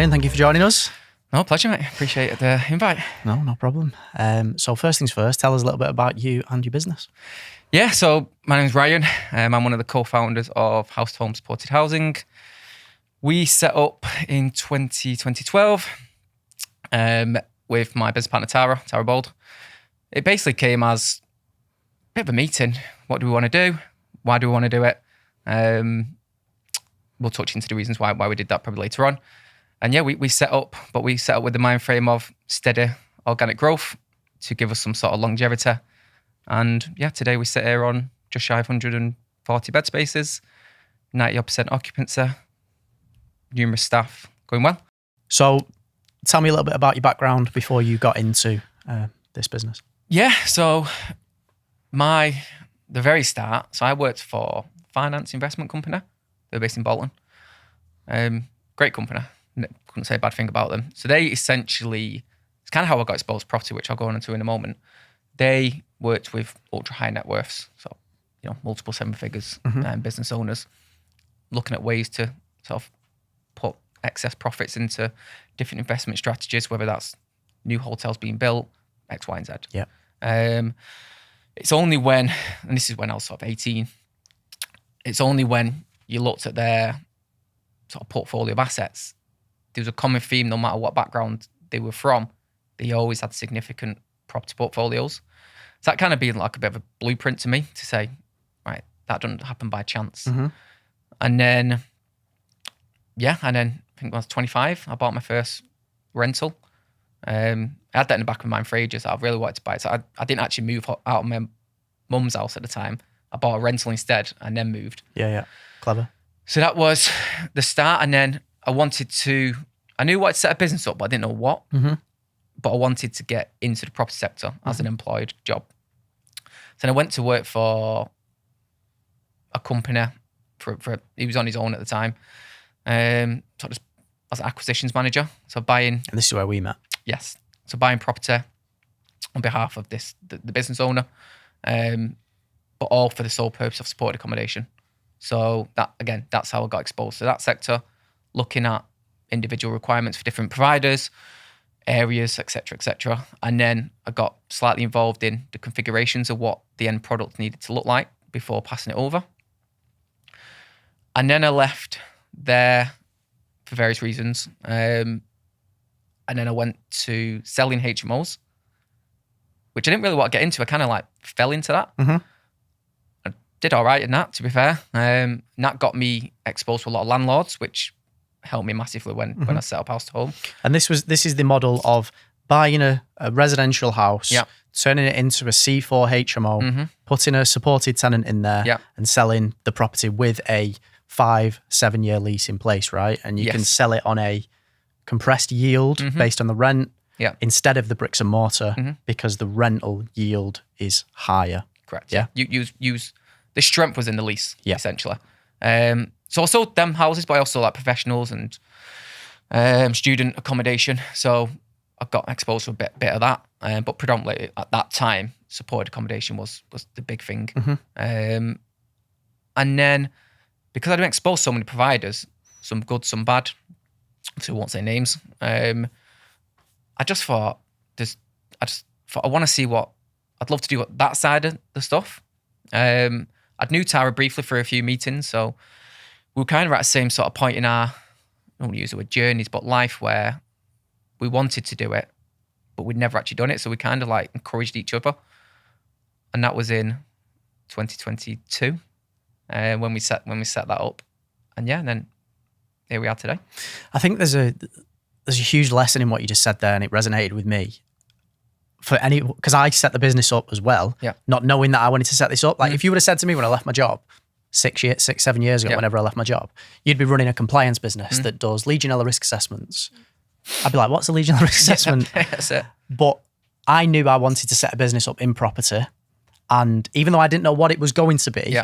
Ryan, thank you for joining us. No, pleasure, mate. Appreciate the invite. No problem. So first things first, tell us a little bit about you and your business. Yeah, so my name's Ryan. I'm one of the co-founders of House to Home Supported Housing. We set up in 2012 with my business partner, Tara Bold. It basically came as a bit of a meeting. What do we want to do? Why do we want to do it? We'll touch into the reasons why we did that probably later on. And yeah, we set up, but we set up with the mind frame of steady organic growth to give us some sort of longevity. And yeah, today we sit here on just shy of 140 bed spaces, 90% occupancy, numerous staff, going well. So tell me a little bit about your background before you got into this business. Yeah, so the very start, so I worked for a finance investment company. They're based in Bolton. Great company. Couldn't say a bad thing about them. So they essentially, it's kind of how I got exposed to property, which I'll go on into in a moment. They worked with ultra high net worths, so multiple seven figures, business owners, looking at ways to sort of put excess profits into different investment strategies, whether that's new hotels being built, X, Y, and Z. Yeah. It's only when, and this is when I was sort of 18, it's only when you looked at their sort of portfolio of assets, there was a common theme, no matter what background they were from, they always had significant property portfolios. So that kind of being like a bit of a blueprint to me to say, right, that doesn't happen by chance. And then, I think when I was 25, I bought my first rental. I had that in the back of my mind for ages. I really wanted to buy it. So I didn't actually move out of my mum's house at the time. I bought a rental instead and then moved. Yeah. Clever. So that was the start. And then I knew I wanted to set a business up, but I didn't know what. But I wanted to get into the property sector as an employed job. So I went to work for a company. He was on his own at the time. Sort of as an acquisitions manager. So buying. And this is where we met. Yes. So buying property on behalf of the business owner, but all for the sole purpose of supported accommodation. So that's how I got exposed to that sector, looking at individual requirements for different providers, areas, etc. And then I got slightly involved in the configurations of what the end product needed to look like before passing it over. And then I left there for various reasons. And then I went to selling HMOs, which I didn't really want to get into. I kind of like fell into that. I did all right in that, to be fair. And that got me exposed to a lot of landlords, which helped me massively when I set up House to Home. And this is the model of buying a residential house, turning it into a C4 HMO, putting a supported tenant in there, and selling the property with a 5-7 year lease in place, right? And you can sell it on a compressed yield based on the rent instead of the bricks and mortar because the rental yield is higher. Correct. Yeah. You use the strength was in the lease, essentially. So I sold them houses, but I also like professionals and student accommodation. So I got exposed to a bit of that. But predominantly at that time, supported accommodation was the big thing. And then because I'd been exposed to so many providers, some good, some bad, so I won't say names, I just thought, I want to see I'd love to do that side of the stuff. I'd knew Tara briefly for a few meetings, so we were kind of at the same sort of point in our, I don't want to use the word journeys, but life where we wanted to do it, but we'd never actually done it. So we kind of like encouraged each other. And that was in 2022 when we set that up. And then here we are today. I think there's a huge lesson in what you just said there, and it resonated with me. Because I set the business up as well, not knowing that I wanted to set this up. Like if you would have said to me when I left my job 6-7 years ago, whenever I left my job, you'd be running a compliance business that does Legionella risk assessments. I'd be like, what's a Legionella risk assessment? That's it. But I knew I wanted to set a business up in property. And even though I didn't know what it was going to be,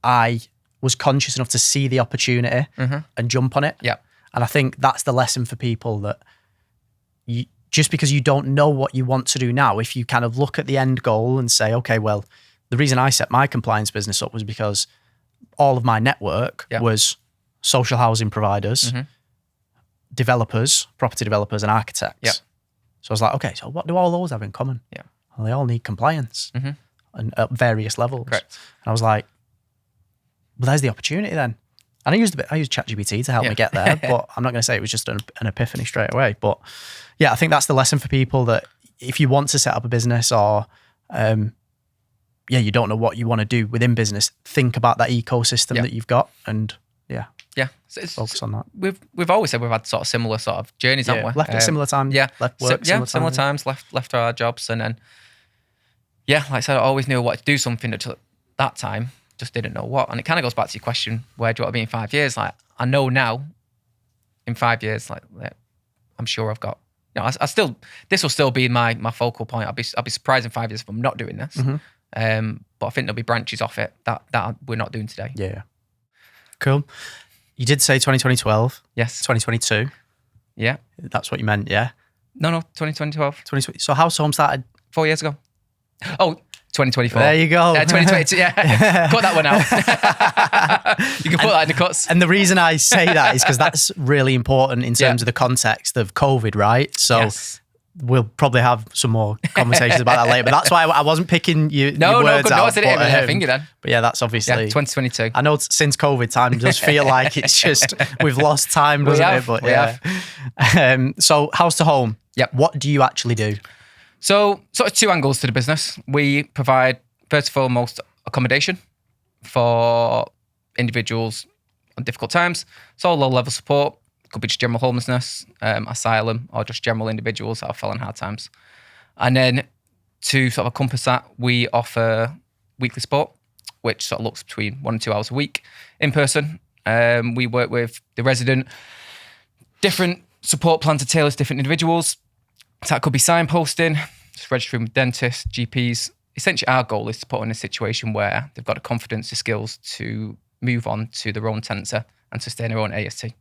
I was conscious enough to see the opportunity and jump on it. And I think that's the lesson for people, that just because you don't know what you want to do now, if you kind of look at the end goal and say, okay, well, the reason I set my compliance business up was because all of my network was social housing providers developers, property developers and architects. Yep. So I was like, okay, so what do all those have in common? Yeah. Well, they all need compliance and at various levels. Correct. And I was like, well, there's the opportunity then. And I used ChatGPT to help me get there, but I'm not going to say it was just an epiphany straight away. But yeah, I think that's the lesson for people, that if you want to set up a business or, you don't know what you want to do within business, think about that ecosystem that you've got, and focus on that. We've always said we've had sort of similar sort of journeys, haven't we? Left at similar times. Left work similar times. Left our jobs, and then like I said, I always knew I wanted to do something at that time. Just didn't know what. And it kind of goes back to your question, where do you want to be in 5 years? Like, I know now, in 5 years, like I'm sure I've got, I still, this will still be my focal point. I'll be surprised in 5 years if I'm not doing this. But I think there'll be branches off it that we're not doing today. Yeah. Cool. You did say 2012. Yes. 2022. Yeah. That's what you meant, yeah? No, 2012. 2020. So House Home started 4 years ago. Oh, 2024. There you go. 2022, yeah. Cut that one out. You can put that in the cuts. And the reason I say that is because that's really important in terms of the context of COVID, right? So we'll probably have some more conversations about that later. But that's why I wasn't picking your words out. No, I didn't even finger then. But yeah, that's obviously... 2022. I know since COVID time does feel like it's just, we've lost time, doesn't it? But we have. So House to Home. Yep. What do you actually do? So, sort of two angles to the business. We provide, first and foremost, accommodation for individuals on difficult times. So, low-level support. Could be just general homelessness, asylum, or just general individuals that have fallen hard times. And then to sort of encompass that, we offer weekly support, which sort of looks between 1 and 2 hours a week in person. We work with the resident, different support plans to tailor to different individuals. So that could be signposting, just registering with dentists, GPs. Essentially, our goal is to put them in a situation where they've got the confidence, the skills to move on to their own tenancy and sustain their own AST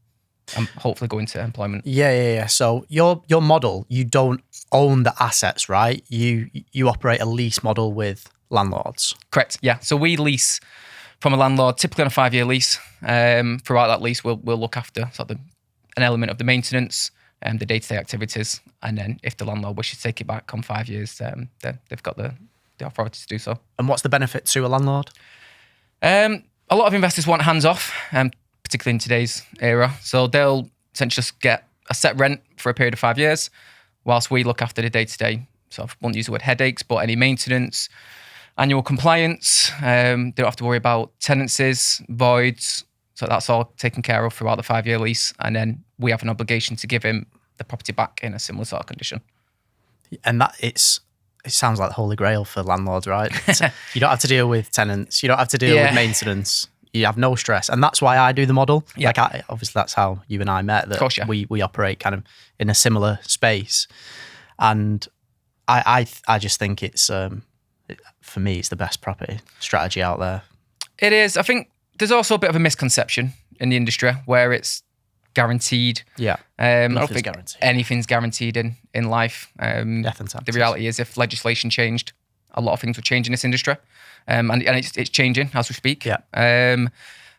and hopefully go into employment. Yeah. So your model, you don't own the assets, right? You operate a lease model with landlords. Correct, yeah. So we lease from a landlord, typically on a 5-year lease. Throughout that lease, we'll look after sort of an element of the maintenance, the day-to-day activities, and then if the landlord wishes to take it back on 5 years, then they've got the authority to do so. And what's the benefit to a landlord? A lot of investors want hands-off, particularly in today's era. So they'll essentially just get a set rent for a period of 5 years, whilst we look after the day-to-day, sort of, won't use the word headaches, but any maintenance, annual compliance. They don't have to worry about tenancies, voids. So that's all taken care of throughout the 5-year lease. And then we have an obligation to give him the property back in a similar sort of condition. And it sounds like the holy grail for landlords, right? You don't have to deal with tenants. You don't have to deal with maintenance. You have no stress. And that's why I do the model. Yeah. Like obviously that's how you and I met. That of course, we operate kind of in a similar space. And I just think it's, for me, it's the best property strategy out there. It is. I think there's also a bit of a misconception in the industry where it's guaranteed. Yeah. I don't think anything's guaranteed in life. Death and taxes. The reality is, if legislation changed, a lot of things would change in this industry. And it's changing as we speak. Yeah. And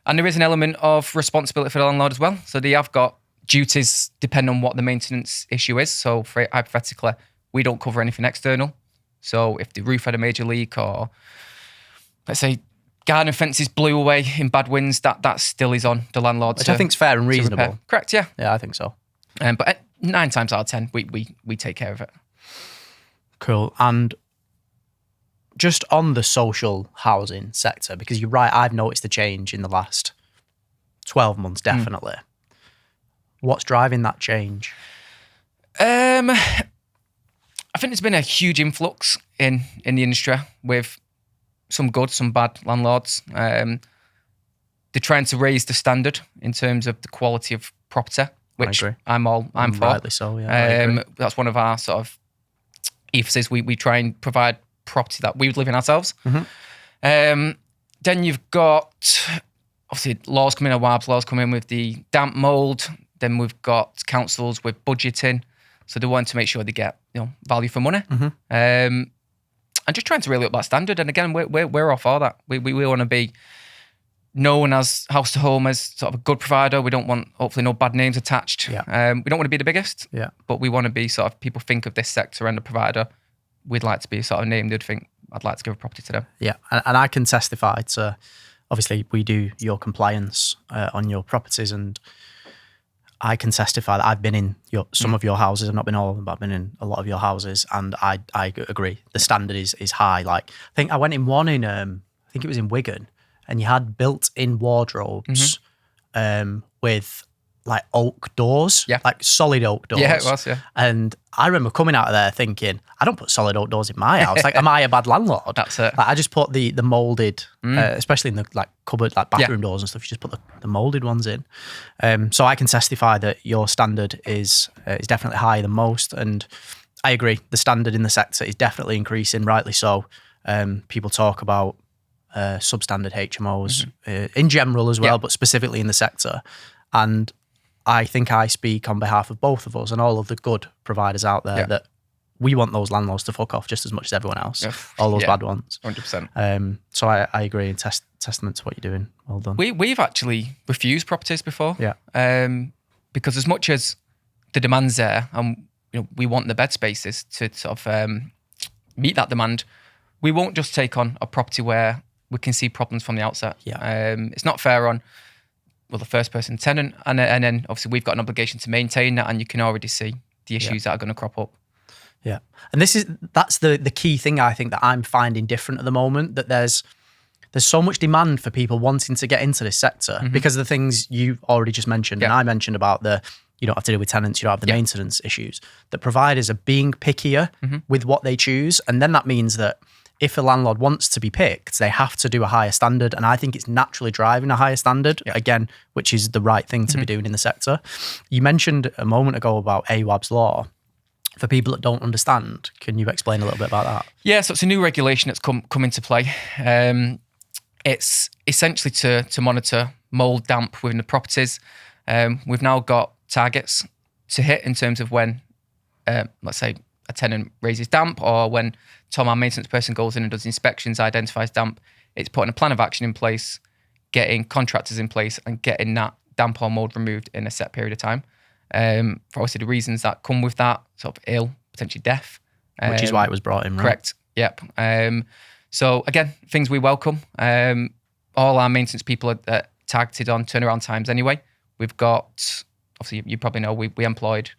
there is an element of responsibility for the landlord as well. So they have got duties depending on what the maintenance issue is. So for hypothetically, we don't cover anything external. So if the roof had a major leak, or let's say garden fences blew away in bad winds, that still is on the landlord. Which I think is fair and reasonable. Correct, yeah. Yeah, I think so. But 9 times out of 10, we take care of it. Cool. And just on the social housing sector, because you're right, I've noticed the change in the last 12 months, definitely. What's driving that change? I think there's been a huge influx in the industry with some good, some bad landlords. They're trying to raise the standard in terms of the quality of property, which I'm for. Rightly so, yeah. That's one of our sort of ethoses. We try and provide property that we would live in ourselves. Then you've got, obviously, laws coming in, Awaabs laws coming in with the damp mould. Then we've got councils with budgeting. So they want to make sure they get value for money. And just trying to really up that standard. And again, we're all for that. We want to be known as House to Home as sort of a good provider. We don't want, hopefully, no bad names attached. Yeah. We don't want to be the biggest, but we want to be sort of, people think of this sector and a provider, we'd like to be sort of named, they'd think, I'd like to give a property to them. Yeah, and I can testify to, obviously, we do your compliance on your properties, and I can testify that I've been in some of your houses. I've not been all of them, but I've been in a lot of your houses, and I agree. The standard is high. Like, I think I went in one in, I think it was in Wigan, and you had built-in wardrobes with like oak doors, like solid oak doors. Yeah, it was, yeah. And I remember coming out of there thinking, I don't put solid oak doors in my house. Like, am I a bad landlord? That's it. Like, I just put the molded, especially in the like cupboard, like bathroom doors and stuff. You just put the molded ones in. So I can testify that your standard is definitely higher than most, and I agree. The standard in the sector is definitely increasing, rightly so. People talk about substandard HMOs in general as well, but specifically in the sector. And I think I speak on behalf of both of us and all of the good providers out there that we want those landlords to fuck off just as much as everyone else, all those bad ones. 100%. So I agree, and testament to what you're doing. Well done. We've actually refused properties before. Yeah. Because as much as the demand's there, and we want the bed spaces to sort of meet that demand, we won't just take on a property where we can see problems from the outset. Yeah. It's not fair on the first person tenant, and then obviously we've got an obligation to maintain that, and you can already see the issues that are going to crop up. Yeah, and that's the key thing I think that I'm finding different at the moment, that there's so much demand for people wanting to get into this sector because of the things you already just mentioned, and I mentioned about you don't have to deal with tenants, you don't have the maintenance issues. That providers are being pickier with what they choose, and then that means that if a landlord wants to be picked, they have to do a higher standard. And I think it's naturally driving a higher standard, again, which is the right thing to be doing in the sector. You mentioned a moment ago about Awaab's law. For people that don't understand, can you explain a little bit about that? Yeah, so it's a new regulation that's come into play. It's essentially to monitor mould, damp within the properties. We've now got targets to hit in terms of when, let's say, a tenant raises damp, or when Tom, our maintenance person, goes in and does inspections, identifies damp. It's putting a plan of action in place, getting contractors in place, and getting that damp or mould removed in a set period of time. For obviously the reasons that come with that, sort of ill, potentially death. Which is why it was brought in, right? Correct, yep. So again, things we welcome. All our maintenance people are targeted on turnaround times anyway. We've got, obviously you probably know, we employed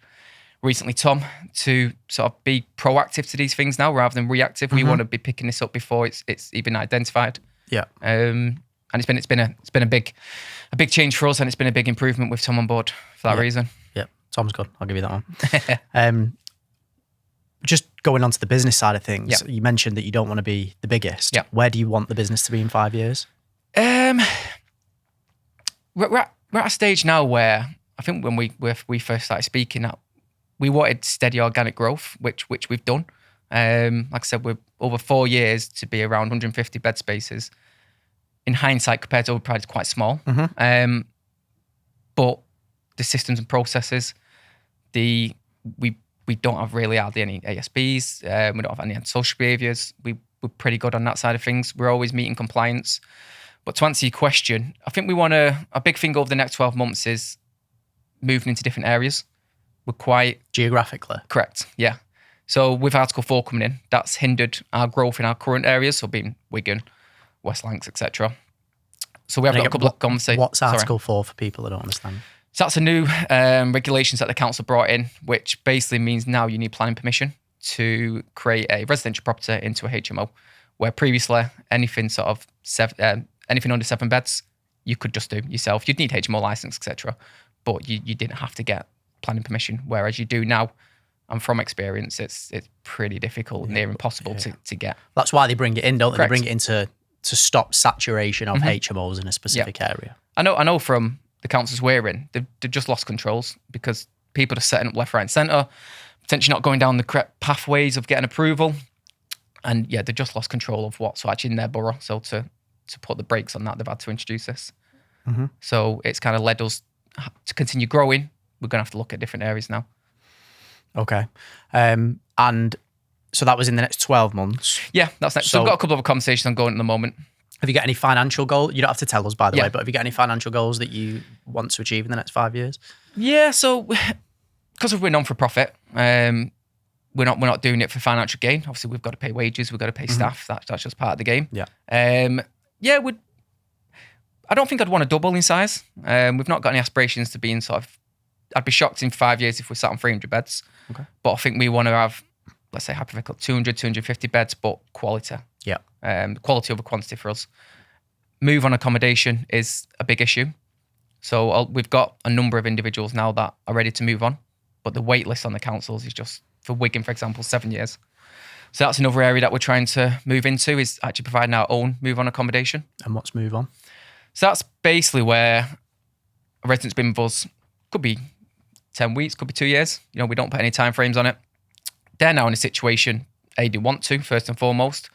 recently Tom to sort of be proactive to these things now rather than reactive. We want to be picking this up before it's even identified. Yeah. And it's been a big change for us, and it's been a big improvement with Tom on board for that reason. Yeah, Tom's good. I'll give you that one. Just going on to the business side of things, you mentioned that you don't want to be the biggest. Yeah. Where do you want the business to be in 5 years? We're at a stage now where I think when we first started speaking, that we wanted steady organic growth, which we've done. Like I said, we're over 4 years to be around 150 bed spaces. In hindsight, compared to other providers, quite small. But the systems and processes, we don't have really hardly any ASBs. We don't have any antisocial behaviours. We're pretty good on that side of things. We're always meeting compliance. But to answer your question, I think we want a big thing over the next 12 months is moving into different areas. We're quite... Geographically? Correct, yeah. So with Article 4 coming in, that's hindered our growth in our current areas, so being Wigan, West Lancs, etc. So we have got a couple of conversations. What's Article 4 for people that don't understand? So that's a new regulations that the council brought in, which basically means now you need planning permission to create a residential property into a HMO, where previously anything under 7 beds, you could just do yourself. You'd need HMO license, etc. But you didn't have to get planning permission, whereas you do now. And from experience, it's pretty difficult, near impossible to get. That's why they bring it in, don't they? Correct. They bring it in to stop saturation of HMOs in a specific area. I know from the councils we're in, they've just lost controls because people are setting up left, right and centre, potentially not going down the correct pathways of getting approval. And they've just lost control of what's actually in their borough. So to put the brakes on that, they've had to introduce this. So it's kind of led us to continue growing. We're going to have to look at different areas now. Okay. And so that was in the next 12 months? Yeah, that's next. So we've got a couple of conversations ongoing at the moment. Have you got any financial goals? You don't have to tell us, by the way, but have you got any financial goals that you want to achieve in the next 5 years? Yeah, so because we're non-for-profit, we're not doing it for financial gain. Obviously, we've got to pay wages, we've got to pay staff. That's just part of the game. Yeah. I don't think I'd want to double in size. We've not got any aspirations to be in sort of. I'd be shocked in 5 years if we sat on 300 beds. Okay. But I think we want to have, let's say, hypothetical 200, 250 beds, but quality. Yeah. Quality over quantity for us. Move on accommodation is a big issue. So we've got a number of individuals now that are ready to move on, but the wait list on the councils is just, for Wigan, for example, 7 years. So that's another area that we're trying to move into, is actually providing our own move on accommodation. And what's move on? So that's basically where a resident's been with us, could be 10 weeks, could be 2 years. We don't put any time frames on it. They're now in a situation, A, they want to, first and foremost,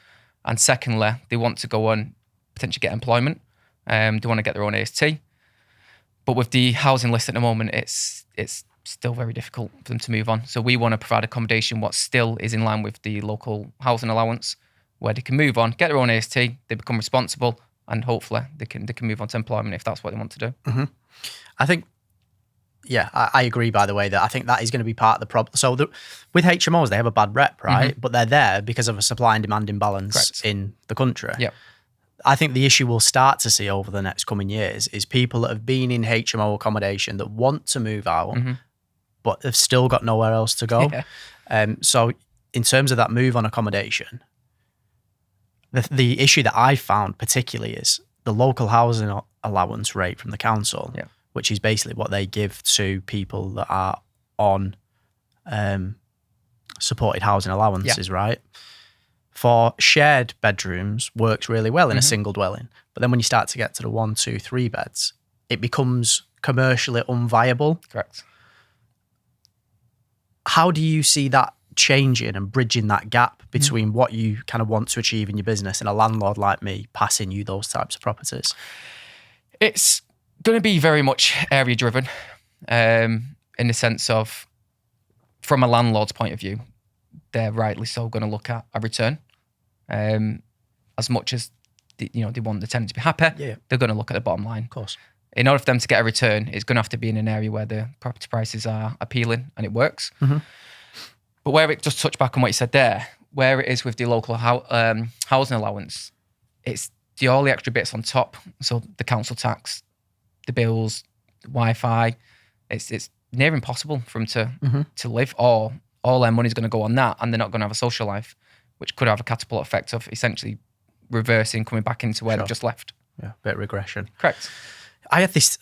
and secondly, they want to go on, potentially get employment. They want to get their own AST. But with the housing list at the moment, it's still very difficult for them to move on. So we want to provide accommodation what still is in line with the local housing allowance, where they can move on, get their own AST, they become responsible, and hopefully they can move on to employment if that's what they want to do. Mm-hmm. I think, I agree, by the way, that I think that is going to be part of the problem. So with HMOs, they have a bad rep, right? Mm-hmm. But they're there because of a supply and demand imbalance in the country. Yep. I think the issue we'll start to see over the next coming years is people that have been in HMO accommodation that want to move out, but have still got nowhere else to go. Yeah. So in terms of that move on accommodation, the issue that I found particularly is the local housing allowance rate from the council, which is basically what they give to people that are on supported housing allowances, right? For shared bedrooms, works really well in a single dwelling. But then when you start to get to the 1, 2, 3 beds, it becomes commercially unviable. Correct. How do you see that changing and bridging that gap between what you kind of want to achieve in your business and a landlord like me passing you those types of properties? It's going to be very much area driven, in the sense of, from a landlord's point of view, they're rightly so going to look at a return. As much as they want the tenant to be happy, they're going to look at the bottom line. Of course. In order for them to get a return, it's going to have to be in an area where the property prices are appealing and it works. Mm-hmm. But where it just touch back on what you said there, where it is with the local housing allowance, it's all the extra bits on top. So the council tax, the bills, the Wi-Fi, it's near impossible for them to live, or all their money's going to go on that, and they're not going to have a social life, which could have a catapult effect of essentially reversing, coming back into where they've just left. Yeah, bit of regression. Correct. I had this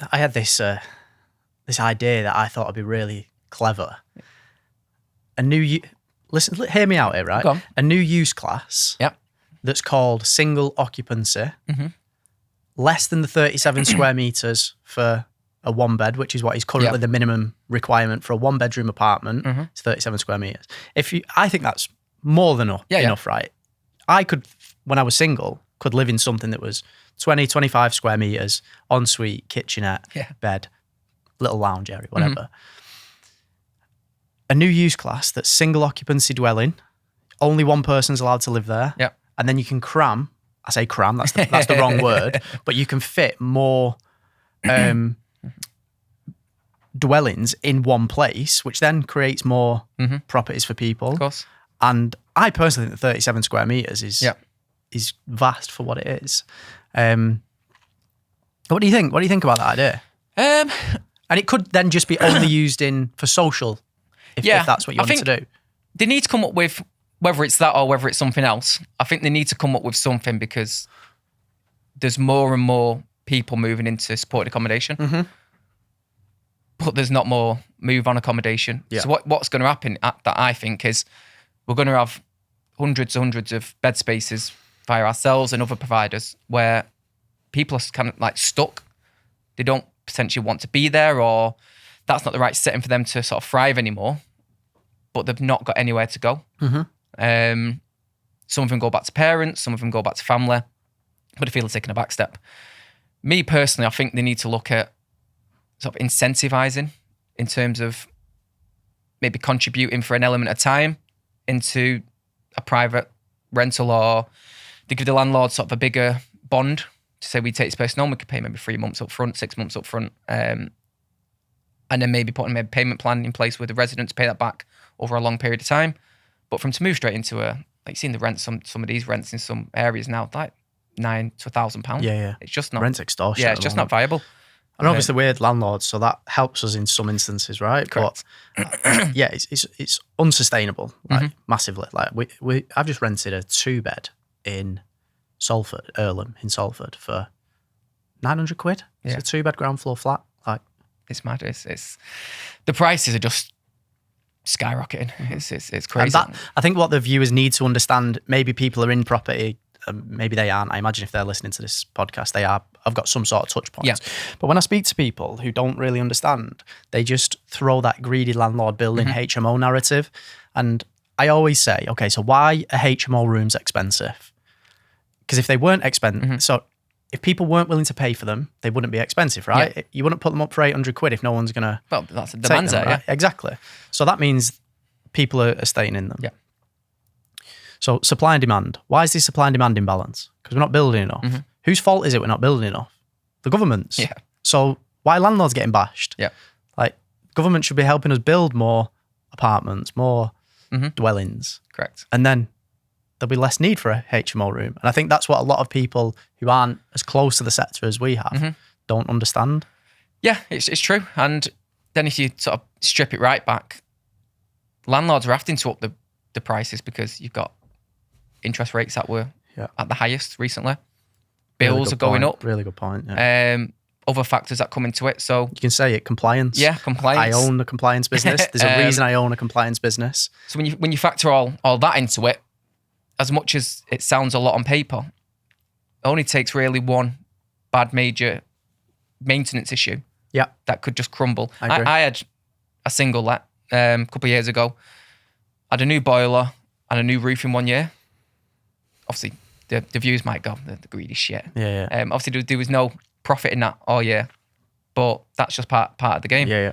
idea that I thought would be really clever. Hear me out here, right? Go on. A new use class. Yep. That's called single occupancy, less than the 37 square meters for a 1 bed, which is what is currently the minimum requirement for a 1 bedroom apartment. It's 37 square meters. I think that's more than enough, right? I could, when I was single, could live in something that was 20, 25 square meters, ensuite, kitchenette, bed, little lounge area, whatever. A new use class that's single occupancy dwelling, only one person's allowed to live there. Yep. And then you can cram, I say cram, that's the wrong word, but you can fit more dwellings in one place, which then creates more properties for people. Of course. And I personally think that 37 square meters is vast for what it is. What do you think? What do you think about that idea? And it could then just be only used for social, if that's what you want to do. They need to come up with, whether it's that or whether it's something else, I think they need to come up with something, because there's more and more people moving into supported accommodation, but there's not more move on accommodation. Yeah. So what's going to happen that I think is we're going to have hundreds and hundreds of bed spaces via ourselves and other providers where people are kind of like stuck. They don't potentially want to be there, or that's not the right setting for them to sort of thrive anymore, but they've not got anywhere to go. Some of them go back to parents, some of them go back to family, but they feel they're taking a back step. Me personally, I think they need to look at sort of incentivizing in terms of maybe contributing for an element of time into a private rental, or they give the landlord sort of a bigger bond to say we take this person on, we could pay maybe 3 months up front, 6 months up front, and then maybe putting a payment plan in place with the resident to pay that back over a long period of time. But from to move straight into like seeing the rent, some of these rents in some areas now, like £900 to £1,000. Yeah. It's just not rent extortion. Yeah, it's just not viable. And obviously we're landlords, so that helps us in some instances, right? Correct. But it's unsustainable, like massively. Like I've just rented a 2-bed in Salford, Earlham in Salford for £900. Yeah. It's a 2-bed ground floor flat. Like it's mad. It's the prices are just skyrocketing. It's crazy. And I think what the viewers need to understand, maybe people are in property, maybe they aren't. I imagine if they're listening to this podcast, they are. I've got some sort of touch points. Yeah. But when I speak to people who don't really understand, they just throw that greedy landlord building HMO narrative. And I always say, okay, so why are HMO rooms expensive? Because if they weren't expensive, so if people weren't willing to pay for them, they wouldn't be expensive, right? Yeah. You wouldn't put them up for £800 if no one's going to. Well, that's a demand there, right? yeah. Exactly. So that means people are staying in them. Yeah. So supply and demand. Why is this supply and demand imbalance? Because we're not building enough. Whose fault is it we're not building enough? The government's. Yeah. So why are landlords getting bashed? Yeah. Like government should be helping us build more apartments, more dwellings. Correct. And then there'll be less need for a HMO room. And I think that's what a lot of people who aren't as close to the sector as we have don't understand. Yeah, it's true. And then if you sort of strip it right back, landlords are having to up the prices because you've got interest rates that were at the highest recently. Bills are going up. Really good point. Yeah. Other factors that come into it. So you can say it, compliance. Yeah, compliance. I own a compliance business. There's a reason I own a compliance business. So when you factor all that into it, as much as it sounds a lot on paper, it only takes really one bad major maintenance issue that could just crumble. I had a single let a couple of years ago. I had a new boiler and a new roof in 1 year. Obviously, the views might go, the greedy shit. Yeah. Obviously, there was no profit in that all year, but that's just part of the game. Yeah.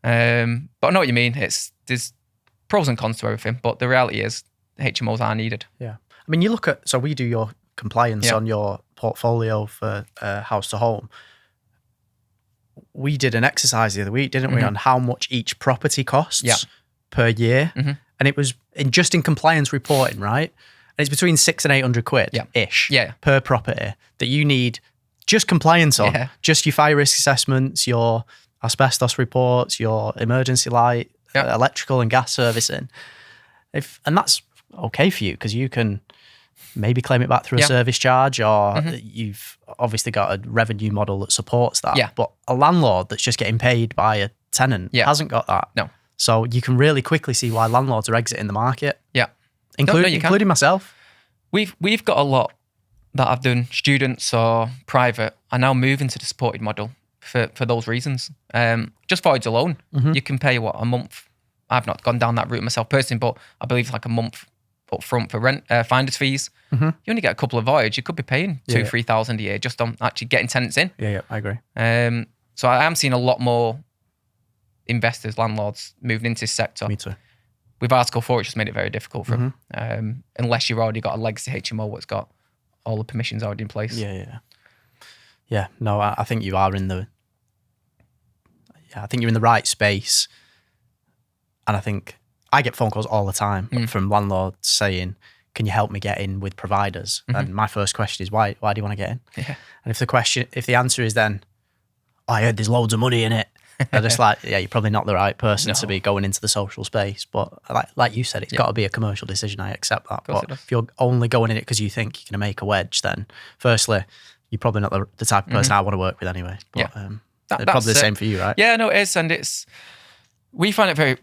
But I know what you mean. There's pros and cons to everything, but the reality is HMOs are needed. Yeah. I mean, you look at, so we do your compliance on your portfolio for house to home. We did an exercise the other week, didn't we, on how much each property costs per year. And it was in compliance reporting, right? And it's between £600 and £800-ish per property that you need just compliance on. Just your fire risk assessments, your asbestos reports, your emergency light, electrical and gas servicing. And that's okay for you because you can maybe claim it back through a service charge or you've obviously got a revenue model that supports that. Yeah. But a landlord that's just getting paid by a tenant hasn't got that. No. So you can really quickly see why landlords are exiting the market. Yeah. Including myself. We've got a lot that I've done, students or private, are now moving to the supported model for those reasons. Just voids alone, you can pay a month. I've not gone down that route myself personally, but I believe like a month up front for rent, finder's fees. You only get a couple of voids. You could be paying $2,000-3,000 a year just on actually getting tenants in. Yeah, I agree. So I am seeing a lot more investors, landlords moving into this sector. Me too. With Article 4, it's just made it very difficult for them. Unless you've already got a legacy HMO that's got all the permissions already in place. Yeah, no, I think you are in the... I think you're in the right space. And I think I get phone calls all the time from landlords saying, can you help me get in with providers? And my first question is, why do you want to get in? Yeah. And if the answer is then, I heard there's loads of money in it, they're just like, yeah, you're probably not the right person to be going into the social space. But like you said, it's got to be a commercial decision. I accept that. But if you're only going in it because you think you're going to make a wedge, then firstly, you're probably not the type of person I want to work with anyway. But that's probably the same for you, right? Yeah, no, it is. And we find it very,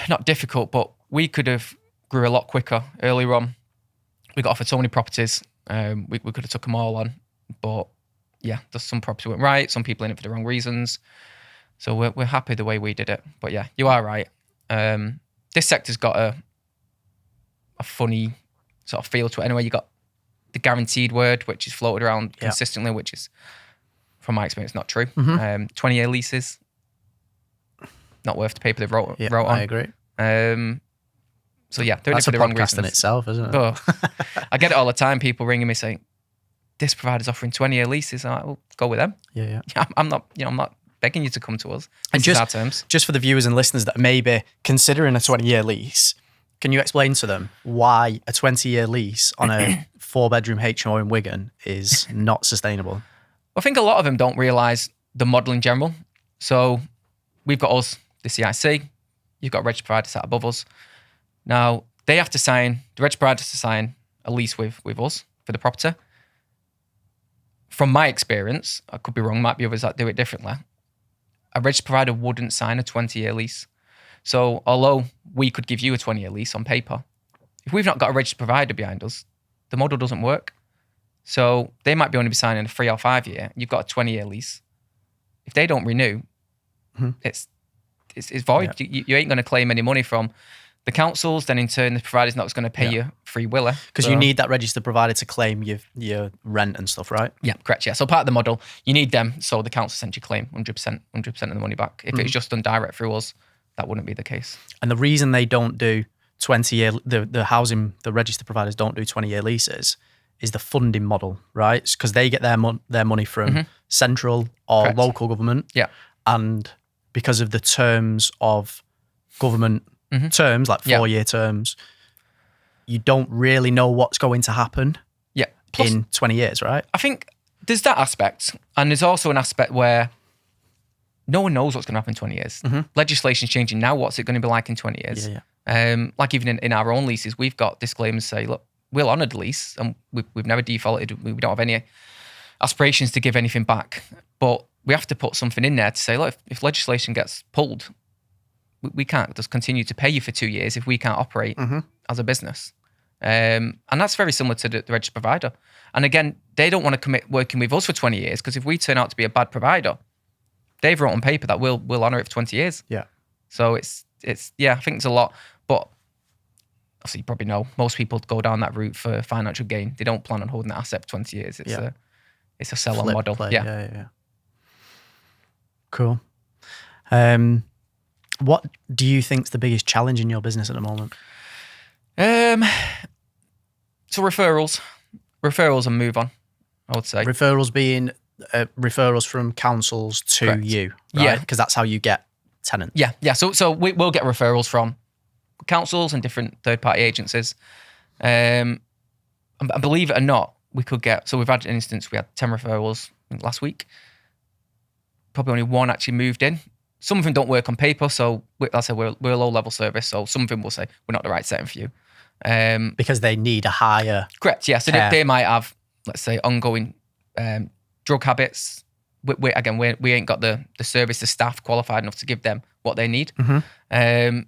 not difficult, but we could have grew a lot quicker earlier on. We got offered so many properties. We could have took them all on. But yeah, there's some properties went right. Some people in it for the wrong reasons. So we're happy the way we did it. But yeah, you are right. This sector's got a funny sort of feel to it. Anyway, you got the guaranteed word, which is floated around consistently, which is, from my experience, not true. 20-year leases, not worth the paper they've wrote on. I agree. So yeah, they're that's for a the wrong podcast reasons. in itself, isn't it? But I get it all the time. People ringing me saying, this provider's offering 20-year leases. I'm like, well, go with them. Yeah. I'm not begging you to come to us. And This is our terms. Just for the viewers and listeners that may be considering a 20-year lease, can you explain to them why a 20-year lease on a 4-bedroom HMO in Wigan is not sustainable? I think a lot of them don't realise the model in general. So we've got us, the CIC. You've got a registered provider sat above us. Now, the registered provider has to sign a lease with us for the property. From my experience, I could be wrong, might be others that do it differently. A registered provider wouldn't sign a 20-year lease. So although we could give you a 20-year lease on paper, if we've not got a registered provider behind us, the model doesn't work. So they might be only be signing a 3 or 5 year. You've got a 20-year lease. If they don't renew, it's void. Yeah. You ain't going to claim any money from the councils. Then in turn, the provider's not going to pay you free willer. Because you need that registered provider to claim your rent and stuff, right? Yeah, correct. Yeah. So part of the model, you need them so the council essentially claim 100% of the money back. If it was just done direct through us, that wouldn't be the case. And the reason they don't do 20-year, the registered providers don't do 20-year leases is the funding model, right? Because they get their money from central or local government. Yeah. And because of the terms of government terms, like 4-year terms, you don't really know what's going to happen in 20 years, right? I think there's that aspect. And there's also an aspect where no one knows what's going to happen in 20 years. Legislation's changing now. What's it going to be like in 20 years? Yeah. Like even in our own leases, we've got disclaimers say, look, we'll honour the lease and we've never defaulted. We don't have any aspirations to give anything back. But we have to put something in there to say, look, if legislation gets pulled, we can't just continue to pay you for 2 years if we can't operate as a business. And that's very similar to the registered provider. And again, they don't want to commit working with us for 20 years because if we turn out to be a bad provider, they've wrote on paper that we'll honour it for 20 years. Yeah. So it's I think it's a lot. But obviously you probably know, most people go down that route for financial gain. They don't plan on holding that asset for 20 years. It's a sell-on model. Play. Yeah. Cool. What do you think's the biggest challenge in your business at the moment? So referrals and move on, I would say. Referrals being referrals from councils to Correct. you, right? Yeah. Because that's how you get tenants. Yeah. So we'll get referrals from councils and different third-party agencies. And believe it or not, we could get, so we've had an instance, we had 10 referrals last week. Probably only one actually moved in. Some of them don't work on paper, so we're a low-level service, so some of them will say, we're not the right setting for you. Because they need a higher... Correct, yeah. So they might have, let's say, ongoing drug habits. We ain't got the service, the staff qualified enough to give them what they need. And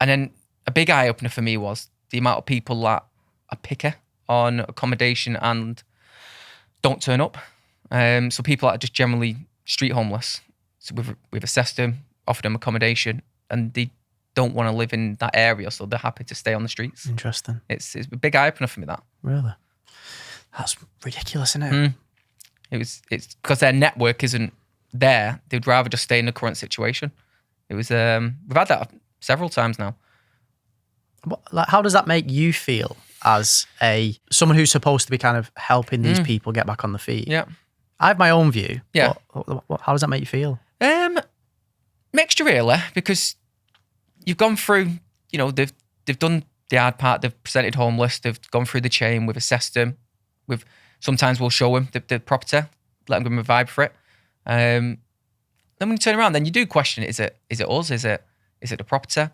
then a big eye-opener for me was the amount of people that are picky on accommodation and don't turn up. So people that are just generally street homeless. So we've assessed them, offered them accommodation, and they don't want to live in that area, so they're happy to stay on the streets. Interesting. It's a big eye-opener for me, that. Really? That's ridiculous, isn't it? It's because their network isn't there. They'd rather just stay in the current situation. It was we've had that several times now. How does that make you feel as someone who's supposed to be kind of helping these people get back on the feet? Yeah. I have my own view. Yeah. How does that make you feel? Mixture really, because you've gone through, they've done the hard part, they've presented homeless, they've gone through the chain, we've assessed them, sometimes we'll show them the property, let them give them a vibe for it. Then when you turn around, then you do question it, is it us, is it the property?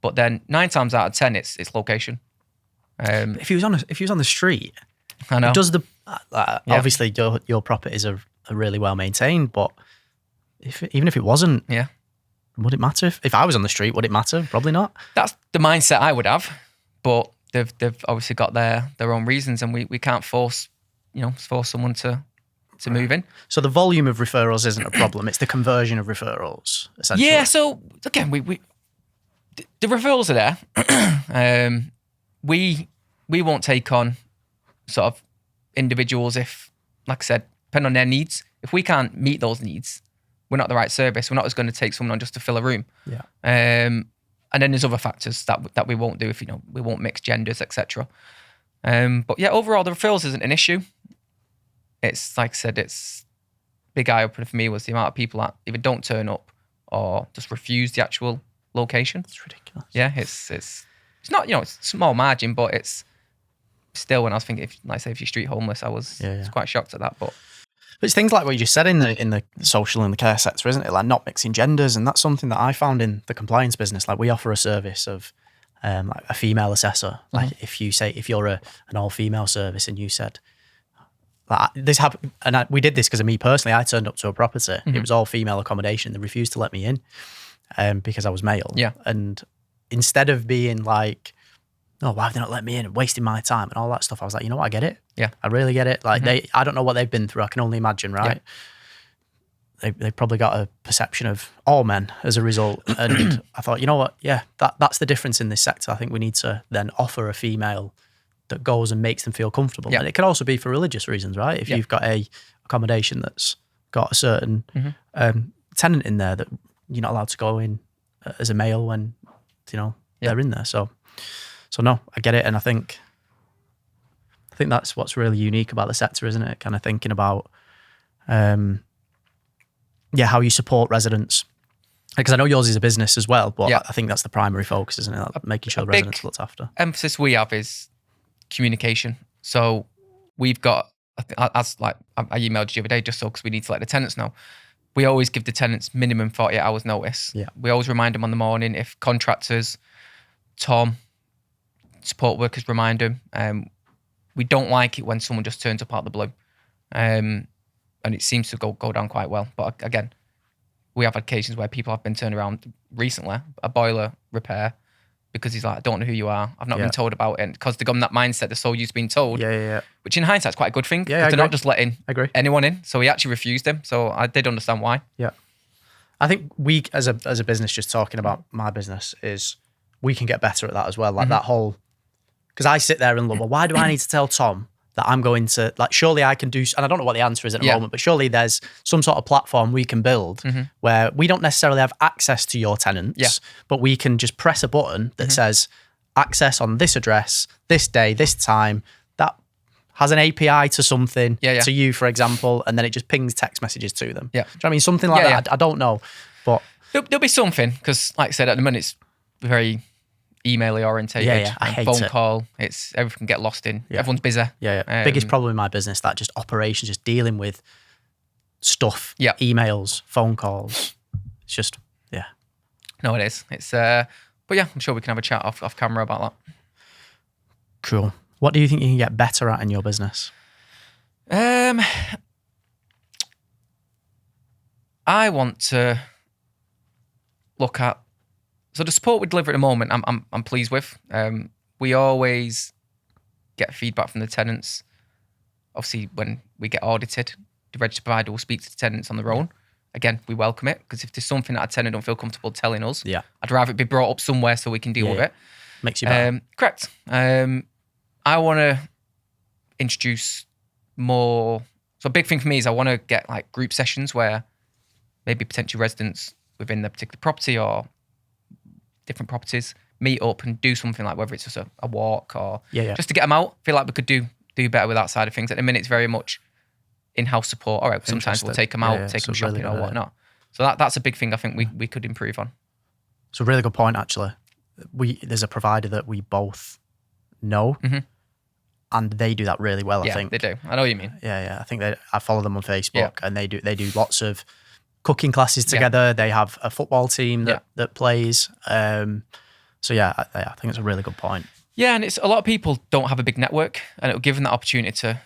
But then 9 times out of 10, it's location. If he was on the street, I know. Does obviously your properties are really well maintained, but even if it wasn't, would it matter? If I was on the street, would it matter? Probably not. That's the mindset I would have, but they've obviously got their own reasons, and we can't force someone to move in. So the volume of referrals isn't a problem; it's the conversion of referrals, essentially. Yeah. So again, the referrals are there. We won't take on sort of individuals if, like I said, depending on their needs. If we can't meet those needs, we're not the right service. We're not just going to take someone on just to fill a room. Yeah. And then there's other factors that we won't do if we won't mix genders, etc. But yeah, overall the referrals isn't an issue. it's like I said, it's big eye opener for me was the amount of people that either don't turn up or just refuse the actual location. It's ridiculous. Yeah, it's not, it's small margin, but it's still, when I was thinking, if you're street homeless, I was quite shocked at that. But it's things like what you just said in the social and the care sector, isn't it? Like not mixing genders, and that's something that I found in the compliance business. Like we offer a service of like a female assessor. Like if you're an all female service, and you said like we did this because of me personally. I turned up to a property. It was all female accommodation. They refused to let me in because I was male. Yeah, and instead of being like, oh, why have they not let me in and wasting my time and all that stuff, I was like, you know what, I get it. Yeah. I really get it. Like I don't know what they've been through. I can only imagine, right? Yeah. They probably got a perception of all men as a result. And I thought, you know what? Yeah, that's the difference in this sector. I think we need to then offer a female that goes and makes them feel comfortable. Yeah. And it can also be for religious reasons, right? If you've got a accommodation that's got a certain tenant in there that you're not allowed to go in as a male when, they're in there. So no, I get it. And I think that's what's really unique about the sector, isn't it? Kind of thinking about, how you support residents. Because I know yours is a business as well, but I think that's the primary focus, isn't it? Like making sure the residents are looked after. Emphasis we have is communication. So we've got, as like I emailed you the other day, just so because we need to let the tenants know. We always give the tenants minimum 48 hours notice. Yeah. We always remind them on the morning. If contractors, Tom, support workers remind them. We don't like it when someone just turns up out of the blue. And it seems to go down quite well. But again, we have occasions where people have been turned around recently, a boiler repair, because he's like, I don't know who you are. I've not been told about it. Because they've got that mindset, they're so used to being told. Yeah. Which in hindsight is quite a good thing. Yeah, they're not just letting anyone in. So he actually refused him. So I did understand why. Yeah. I think we, as a business, just talking about my business, is we can get better at that as well. Like that whole, because I sit there and look, well, why do I need to tell Tom that I'm going to, like, surely I can do, and I don't know what the answer is at the moment, but surely there's some sort of platform we can build where we don't necessarily have access to your tenants, but we can just press a button that says access on this address, this day, this time, that has an API to something, to you, for example, and then it just pings text messages to them. Yeah. Do you know what I mean? Something like that. I don't know, but there'll be something, because like I said, at the minute it's very email-y orientated. I hate phone it. call. It's everything can get lost in. Everyone's busy. Biggest problem in my business, that just operations, just dealing with stuff, emails, phone calls. It's just, No, it is. It's but yeah, I'm sure we can have a chat off camera about that. Cool. What do you think you can get better at in your business? I want to look at, so the support we deliver at the moment, I'm pleased with. We always get feedback from the tenants. Obviously, when we get audited, the registered provider will speak to the tenants on their own. Again, we welcome it, because if there's something that a tenant don't feel comfortable telling us, I'd rather it be brought up somewhere so we can deal with it. Makes you better. Correct. I want to introduce more. So a big thing for me is I want to get like group sessions where maybe potential residents within the particular property or different properties meet up and do something, like whether it's just a walk or just to get them out. Feel like we could do better with that side of things. At the minute, it's very much in-house support. All right, sometimes we'll take them out, take them shopping or whatnot. So that's a big thing I think we could improve on. It's a really good point, actually. There's a provider that we both know, and they do that really well, I think. They do. I know what you mean. Yeah. I think I follow them on Facebook, and they do lots of cooking classes together. They have a football team that plays. So I think it's a really good point. Yeah, and it's a lot of people don't have a big network, and it'll give them that opportunity to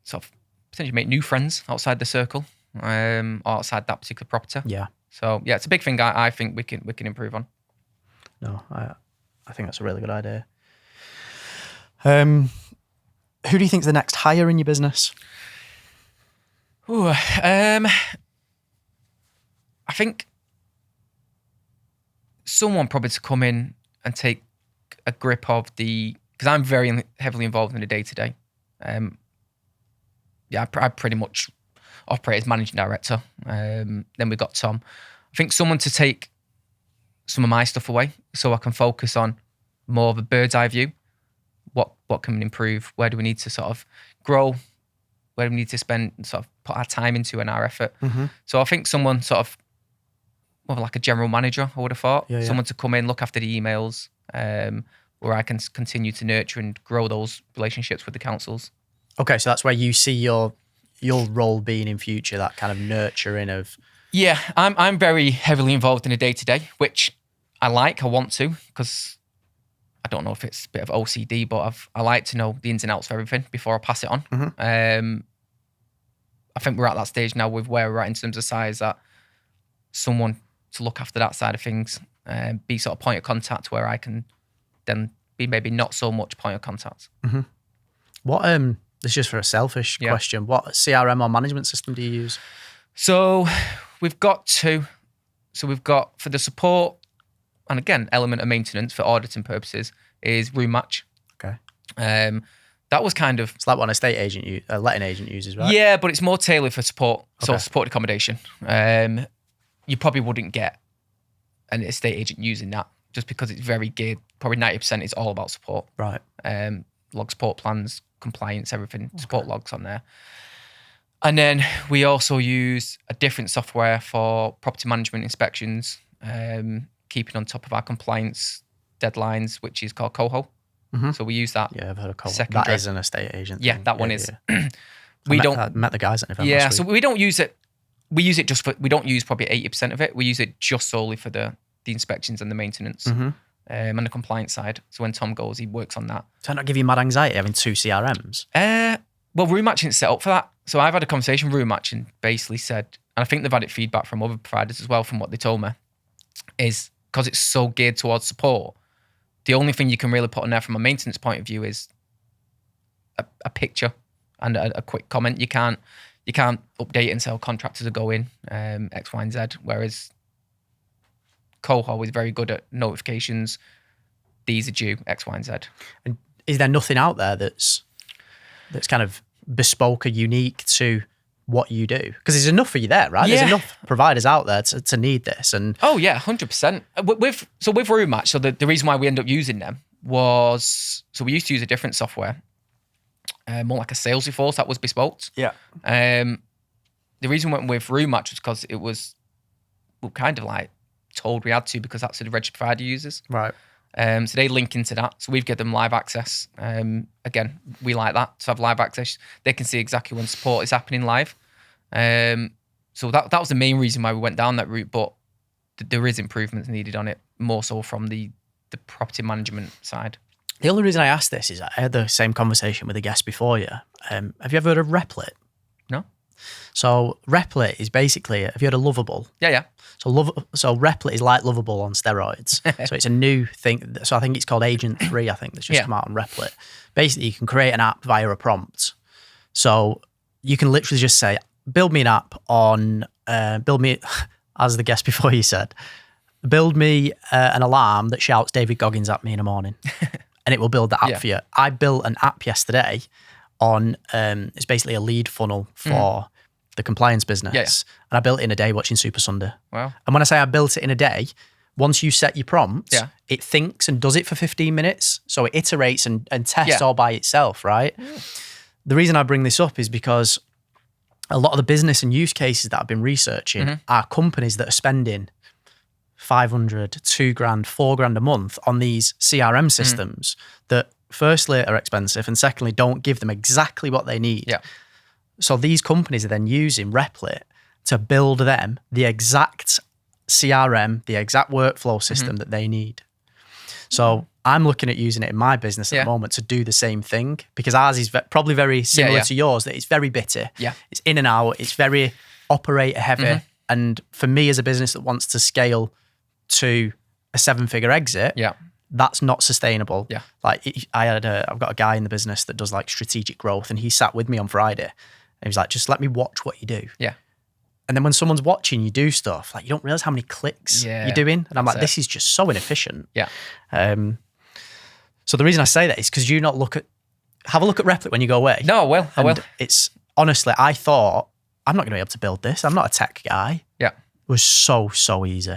sort of potentially make new friends outside the circle, or outside that particular property. Yeah. So it's a big thing I think we can improve on. No, I think that's a really good idea. Who do you think's the next hire in your business? I think someone probably to come in and take a grip of because I'm very heavily involved in the day-to-day. I pretty much operate as managing director. Then we've got Tom. I think someone to take some of my stuff away so I can focus on more of a bird's eye view. What can we improve? Where do we need to sort of grow where we need to put our time into and our effort. So I think someone sort of, more like a general manager, I would have thought. Someone to come in, look after the emails, where I can continue to nurture and grow those relationships with the councils. Okay, so that's where you see your role being in future, that kind of nurturing of... Yeah, I'm very heavily involved in the day-to-day, which I want to, because I don't know if it's a bit of OCD, but I like to know the ins and outs of everything before I pass it on. I think we're at that stage now with where we're at in terms of size, that someone to look after that side of things, be sort of point of contact where I can then be maybe not so much point of contact. What, this is just for a selfish question, what CRM or management system do you use? So we've got two. So we've got, for the support, and again, element of maintenance for auditing purposes, is Rematch. Okay. That was kind of... It's like what an estate agent, a letting agent uses, right? Yeah, but it's more tailored for support. Okay. So supported accommodation. You probably wouldn't get an estate agent using that, just because it's very geared. Probably 90% is all about support. Right. Log support plans, compliance, everything, support logs on there. And then we also use a different software for property management inspections, keeping on top of our compliance deadlines, which is called COHO. So we use that. Yeah, I've heard of COHO. That is an estate agent. Yeah, thing. that one is. I met the guys at an event Yeah, last so week. we don't use it. We use it just for, we don't use probably 80% of it. We use it just solely for the inspections and the maintenance and the compliance side. So when Tom goes, he works on that. Does that not give you mad anxiety having two CRMs? Well, Rematch isn't set up for that. So I've had a conversation with Rematch and basically said, and I think they've had it feedback from other providers as well, from what they told me, is because it's so geared towards support, the only thing you can really put on there from a maintenance point of view is a picture and a quick comment. You can't update and say contractors are going X, Y, and Z. Whereas COHO is very good at notifications. These are due X, Y, and Z. And is there nothing out there that's kind of bespoke or unique to what you do? Because there's enough for you there, right? Yeah. There's enough providers out there to need this. And oh yeah, 100%. With Rematch, so the reason why we end up using them was, so we used to use a different software, more like a Salesforce that was bespoke. Yeah. The reason we went with Rematch was because it was, we were kind of like told we had to, because that's who the registered provider uses. Right. So they link into that. So we've given them live access. Again, we like that, to have live access. They can see exactly when support is happening live. So that was the main reason why we went down that route. But there is improvements needed on it, more so from the property management side. The only reason I asked this is I had the same conversation with a guest before you. Have you ever heard of Replit? No. So Replit is basically, have you heard of Lovable? Yeah. So Replit is like Lovable on steroids. So it's a new thing. So I think it's called Agent 3, I think, that's just come out on Replit. Basically, you can create an app via a prompt. So you can literally just say, build me an app on, build me, as the guest before you said, build me an alarm that shouts David Goggins at me in the morning. And it will build that app for you. I built an app yesterday on, it's basically a lead funnel for the compliance business. And I built it in a day watching Super Sunday. Wow. And when I say I built it in a day, once you set your prompt, it thinks and does it for 15 minutes. So it iterates and tests all by itself, right? Yeah. The reason I bring this up is because a lot of the business and use cases that I've been researching are companies that are spending 500, 2 grand, 4 grand a month on these CRM systems that firstly are expensive and secondly don't give them exactly what they need. Yeah. So these companies are then using Replit to build them the exact CRM, the exact workflow system that they need. So I'm looking at using it in my business at the moment to do the same thing, because ours is probably very similar to yours, that it's very bitty. Yeah. It's in and out. It's very operator heavy. And for me as a business that wants to scale to a 7-figure exit, that's not sustainable. Yeah. Like I've got a guy in the business that does like strategic growth, and he sat with me on Friday and he was like, just let me watch what you do. Yeah. And then when someone's watching you do stuff, like you don't realize how many clicks you're doing. And I'm like, this is just so inefficient. Yeah. So the reason I say that is because you have a look at Replit when you go away. No, I will. It's honestly, I thought, I'm not going to be able to build this. I'm not a tech guy. Yeah. It was so easy.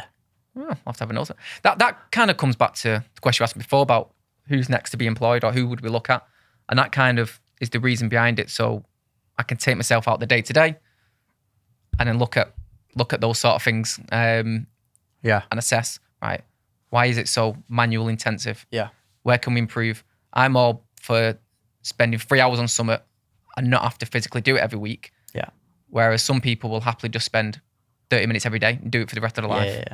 I'll have to have a note. That kind of comes back to the question you asked me before about who's next to be employed or who would we look at. And that kind of is the reason behind it. So I can take myself out the day to day, and then look at those sort of things. And assess, right, why is it so manual intensive? Yeah. Where can we improve? I'm all for spending 3 hours on something and not have to physically do it every week. Yeah. Whereas some people will happily just spend 30 minutes every day and do it for the rest of their life.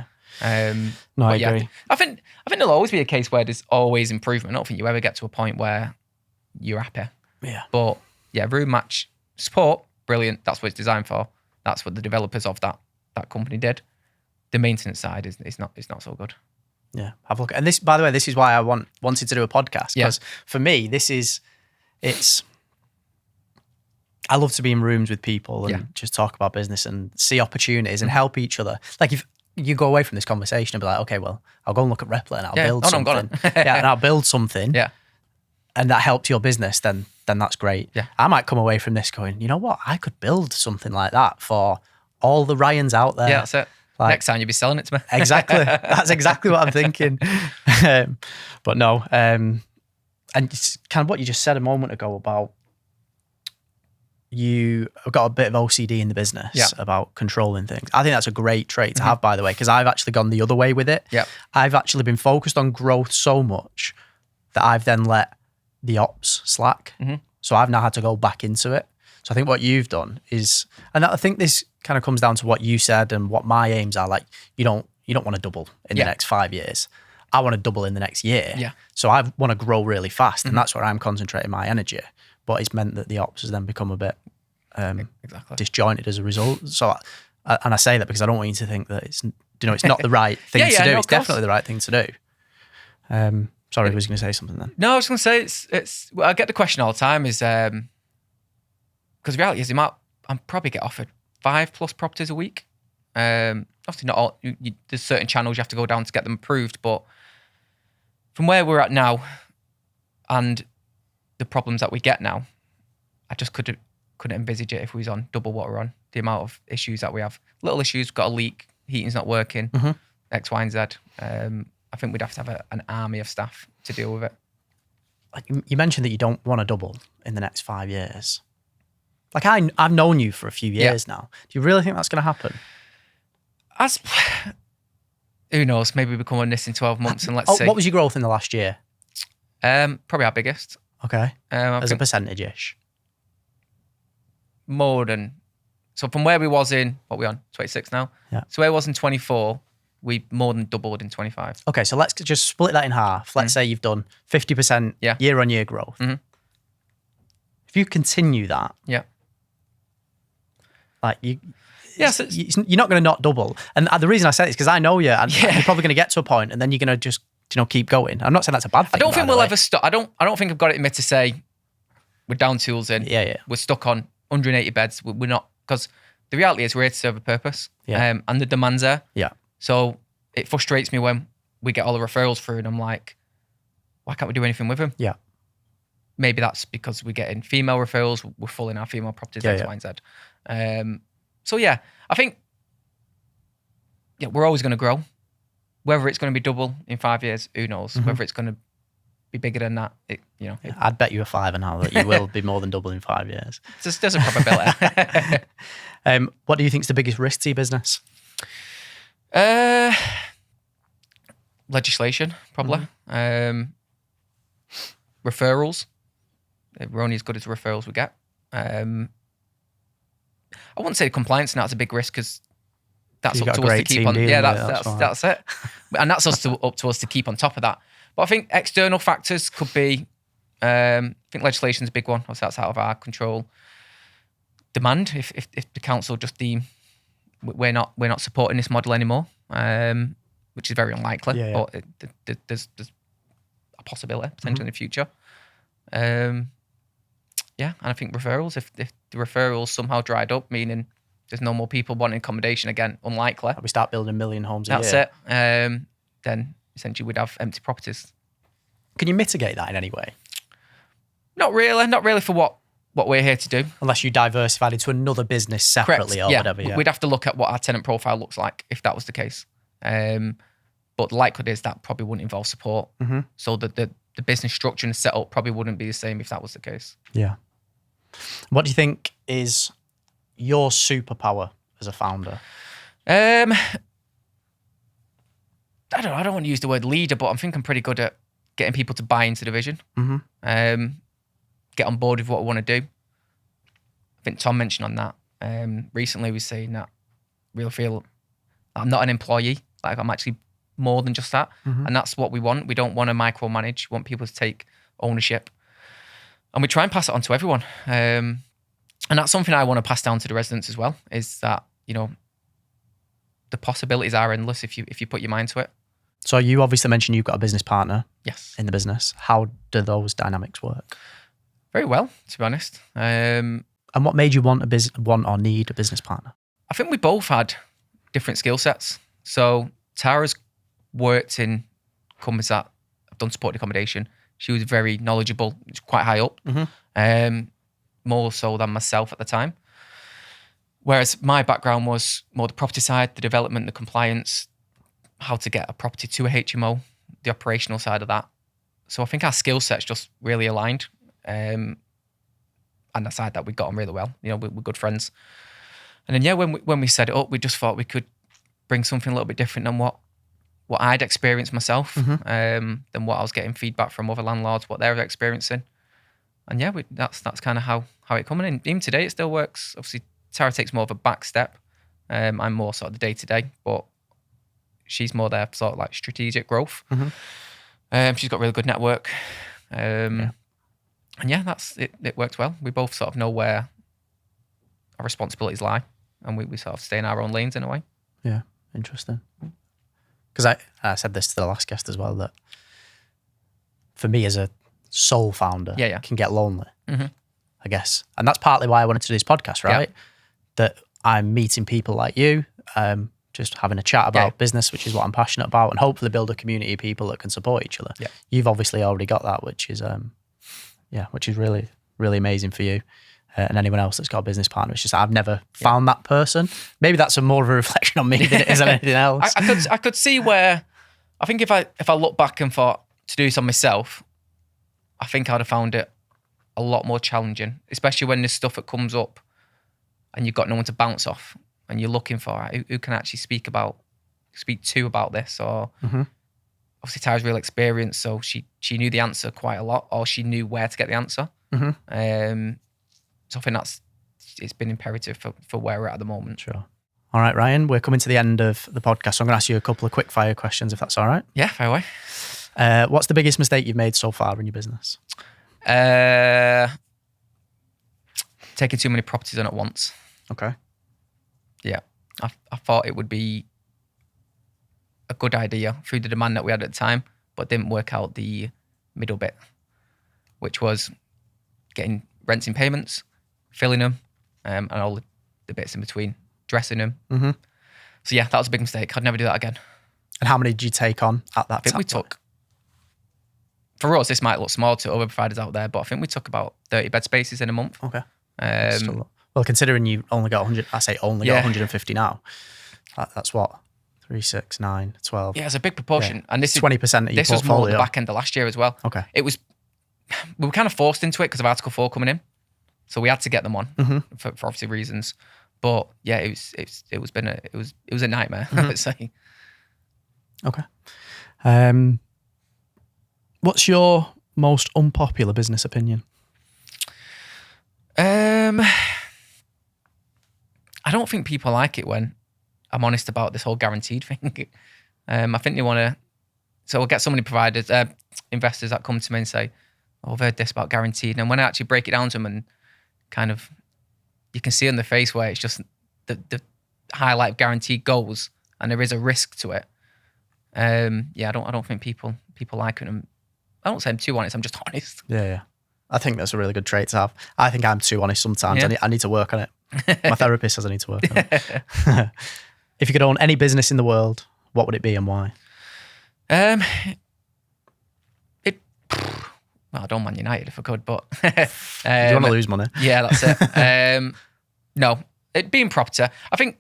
No, I agree. I think there'll always be a case where there's always improvement. I don't think you ever get to a point where you're happy. Yeah. But yeah, room match support, brilliant. That's what it's designed for. That's what the developers of that company did. The maintenance side is not so good. Yeah, have a look. And this, by the way, this is why I wanted to do a podcast, because for me, I love to be in rooms with people and just talk about business and see opportunities and help each other. Like if you go away from this conversation and be like, okay, well, I'll go and look at Replit and I'll build something. And I'll build something. Yeah. And that helps your business, then that's great. Yeah. I might come away from this going, you know what? I could build something like that for all the Ryans out there. Yeah, that's it. Like, next time you'll be selling it to me. Exactly. That's exactly what I'm thinking. But no. And it's kind of what you just said a moment ago about you have got a bit of OCD in the business about controlling things. I think that's a great trait to have, by the way, because I've actually gone the other way with it. Yeah. I've actually been focused on growth so much that I've then let the ops slack. So I've now had to go back into it. So I think what you've done is, and I think this kind of comes down to what you said and what my aims are. Like, you don't want to double in the next 5 years. I want to double in the next year. Yeah. So I want to grow really fast, and that's where I'm concentrating my energy. But it's meant that the ops has then become a bit disjointed as a result. So, and I say that because I don't want you to think that it's not the right thing to do. It's definitely the right thing to do. Sorry, I was going to say something then. No, I was going to say it's. Well, I get the question all the time is because the reality is I'm probably get offered 5+ properties a week. Obviously not all. There's certain channels you have to go down to get them approved, but from where we're at now and the problems that we get now, I just couldn't envisage it if we was on double what we're on. The amount of issues that we have, little issues, got a leak, heating's not working, X, Y, and Z. I think we'd have to have an army of staff to deal with it. Like you mentioned that you don't want to double in the next 5 years. Like I've known you for a few years now. Do you really think that's going to happen? Who knows? Maybe we become on this in 12 months and let's see. What was your growth in the last year? Probably our biggest. Okay. As a percentage-ish. More than... So from where we was in... What are we on? 26 now? Yeah. So where I was in 24, we more than doubled in 25. Okay, so let's just split that in half. Let's say you've done 50% year-on-year growth. If you continue that... Yeah. Like you're not going to not double. And the reason I say it is because I know you, and you're probably going to get to a point, and then you're going to just keep going. I'm not saying that's a bad thing. I don't think we'll ever stop. I don't think I've got it in me to say we're down tools in. Yeah. We're stuck on 180 beds. We're not, because the reality is we're here to serve a purpose. Yeah. And the demand's there. Yeah. So it frustrates me when we get all the referrals through, and I'm like, why can't we do anything with them? Yeah. Maybe that's because we're getting female referrals. We're full in our female properties, X, Y, and Z. So yeah, I think we're always going to grow. Whether it's going to be double in 5 years, who knows? Whether it's going to be bigger than that, I'd bet you a fiver now that you will be more than double in 5 years. There's a probability. What do you think is the biggest risk to your business? Legislation, probably. Referrals. We're only as good as the referrals we get. I wouldn't say compliance now is a big risk because that's up to us to keep on. Yeah, that's it. And that's up to us to keep on top of that. But I think external factors could be, I think legislation's a big one. Obviously, that's out of our control. Demand, if the council just deem we're not supporting this model anymore, which is very unlikely, but there's a possibility potentially in the future. And I think referrals, if the referrals somehow dried up, meaning there's no more people wanting accommodation again, unlikely. We start building 1 million homes a year. That's it. Then essentially we'd have empty properties. Can you mitigate that in any way? Not really for what we're here to do. Unless you diversified into another business separately. Correct. Or whatever. Yeah. We'd have to look at what our tenant profile looks like if that was the case. But the likelihood is that probably wouldn't involve support. So the business structure and setup probably wouldn't be the same if that was the case. Yeah. What do you think is your superpower as a founder? I don't want to use the word leader, but I think I'm pretty good at getting people to buy into the vision. Get on board with what we want to do. I think Tom mentioned on that recently. He was saying that really feel I'm not an employee. Like I'm actually more than just that. And that's what we want. We don't want to micromanage. We want people to take ownership. And we try and pass it on to everyone. And that's something I want to pass down to the residents as well, is that, you know, the possibilities are endless if you put your mind to it. So you obviously mentioned you've got a business partner. Yes. In the business. How do those dynamics work? Very well, to be honest. And what made you want or need a business partner? I think we both had different skill sets. So Tara's worked in companies that have done supported accommodation. She was very knowledgeable, quite high up, more so than myself at the time. Whereas my background was more the property side, the development, the compliance, how to get a property to a HMO, the operational side of that. So I think our skill sets just really aligned. And aside that, we got on really well. You know, we're good friends. And then, yeah, when we set it up, we just thought we could bring something a little bit different than what I'd experienced myself, than what I was getting feedback from other landlords, what they were experiencing. And yeah, that's kind of how it coming in. Even today, it still works. Obviously, Tara takes more of a back step. I'm more sort of the day-to-day, but she's more there for sort of like strategic growth. She's got a really good network. And yeah, that's it. It works well. We both sort of know where our responsibilities lie, and we sort of stay in our own lanes in a way. Yeah, interesting. Because I said this to the last guest as well, that for me as a sole founder, can get lonely, I guess. And that's partly why I wanted to do this podcast, right? Yeah. That I'm meeting people like you, just having a chat about business, which is what I'm passionate about, and hopefully build a community of people that can support each other. Yeah. You've obviously already got that, which is really, really amazing for you. And anyone else that's got a business partner. It's just I've never found that person. Maybe that's more of a reflection on me than it is on anything else. I could see where, I think if I look back and thought to do this on myself, I think I'd have found it a lot more challenging, especially when there's stuff that comes up and you've got no one to bounce off and you're looking for who can actually speak to about this. Or obviously Tara's real experience, so she knew the answer quite a lot, or she knew where to get the answer. So I think it's been imperative for where we're at the moment. Sure. All right, Ryan, we're coming to the end of the podcast. So I'm going to ask you a couple of quick fire questions, if that's all right. Yeah, fire away. What's the biggest mistake you've made so far in your business? Taking too many properties on at once. Okay. Yeah. I thought it would be a good idea through the demand that we had at the time, but didn't work out the middle bit, which was getting rents in payments, filling them, and all the bits in between, dressing them. So yeah, that was a big mistake. I'd never do that again. And how many did you take on at that time? I think we took, for us, this might look small to other providers out there, but I think we took about 30 bed spaces in a month. Okay. Well, considering you only got 100, I say only got 150 now, that's what? 3, 6, 9, 12. Yeah, it's a big proportion. Yeah. And this is 20% of your portfolio. This was more at the back end of last year as well. Okay. We were kind of forced into it because of Article 4 coming in. So we had to get them on for obviously reasons. But yeah, it was a nightmare, I would say. Okay. What's your most unpopular business opinion? I don't think people like it when I'm honest about this whole guaranteed thing. I think they want to. So we'll get so many providers, investors that come to me and say, "Oh, I've heard this about guaranteed." And when I actually break it down to them, and kind of, you can see on the face where it's just the highlight of guaranteed goals, and there is a risk to it. I don't think people like it. And I don't say I'm too honest. I'm just honest. Yeah. I think that's a really good trait to have. I think I'm too honest sometimes. Yeah. I need to work on it. My therapist says I need to work on it. If you could own any business in the world, what would it be and why? Well, I'd own Man United if I could, but you want to lose money? Yeah, that's it. No, it being property. I think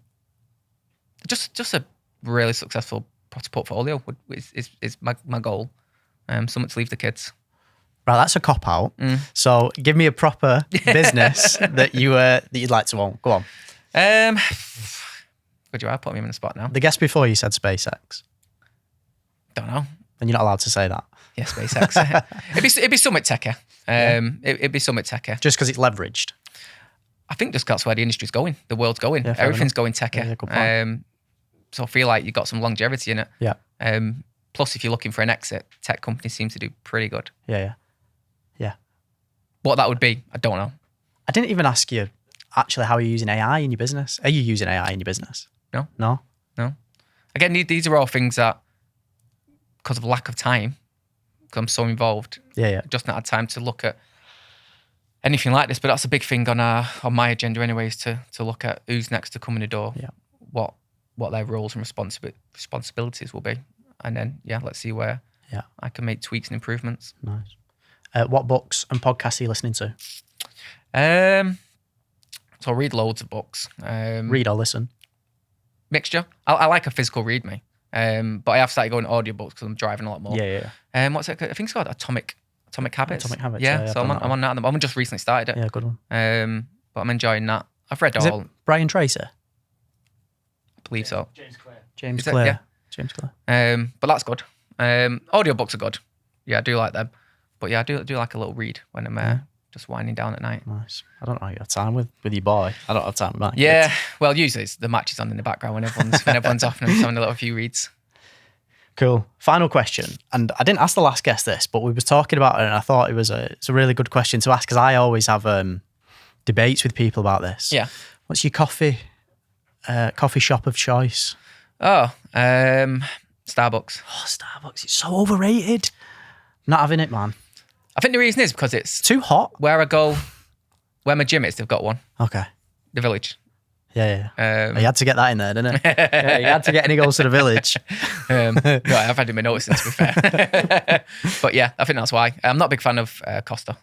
just a really successful property portfolio is my goal. Something to leave the kids. Right, that's a cop out. So give me a proper business that you'd like to own. Go on. Would you put me in the spot now? The guest before you said SpaceX. Don't know. Then you're not allowed to say that. Yeah, SpaceX. it'd be somewhat techie. It'd be somewhat techie. Just because it's leveraged. I think just that's where the industry's going. The world's going. Yeah, Everything's going techie. Yeah, good point. So I feel like you've got some longevity in it. Yeah. Plus, if you're looking for an exit, tech companies seem to do pretty good. Yeah. What that would be, I don't know. I didn't even ask you actually how you're using AI in your business. Are you using AI in your business? No. Again, these are all things that, because of lack of time, because I'm so involved, just not had time to look at anything like this. But that's a big thing on my agenda anyways, to look at who's next to come in the door, what their roles and responsibilities will be. And then, let's see where I can make tweaks and improvements. Nice. What books and podcasts are you listening to? So I read loads of books. Read or listen? Mixture. I like a physical read, me. But I have started going to audiobooks because I'm driving a lot more. Yeah. What's it? I think it's called Atomic Habits. Atomic Habits. Yeah. So I'm on that. I've just recently started it. Yeah, good one. But I'm enjoying that. I've read Is all. it Brian Tracy? I believe so. James Clear. Yeah. James Clear. But that's good. Audiobooks are good. Yeah, I do like them. But yeah, I do like a little read when I'm just winding down at night. Nice. I don't know how you have time with your boy. I don't have time with mine. Yeah. Well, usually the match is on in the background when everyone's off and I'm just having a little few reads. Cool. Final question. And I didn't ask the last guest this, but we was talking about it and I thought it's a really good question to ask because I always have debates with people about this. Yeah. What's your coffee shop of choice? Oh, Starbucks. Oh, Starbucks. It's so overrated. Not having it, man. I think the reason is because it's too hot. Where I go, where my gym is, they've got one. Okay. The Village. Yeah. You had to get that in there, didn't it? Yeah, you had to get any goals to the Village. No, I've had it in my notes, to be fair. But yeah, I think that's why. I'm not a big fan of Costa.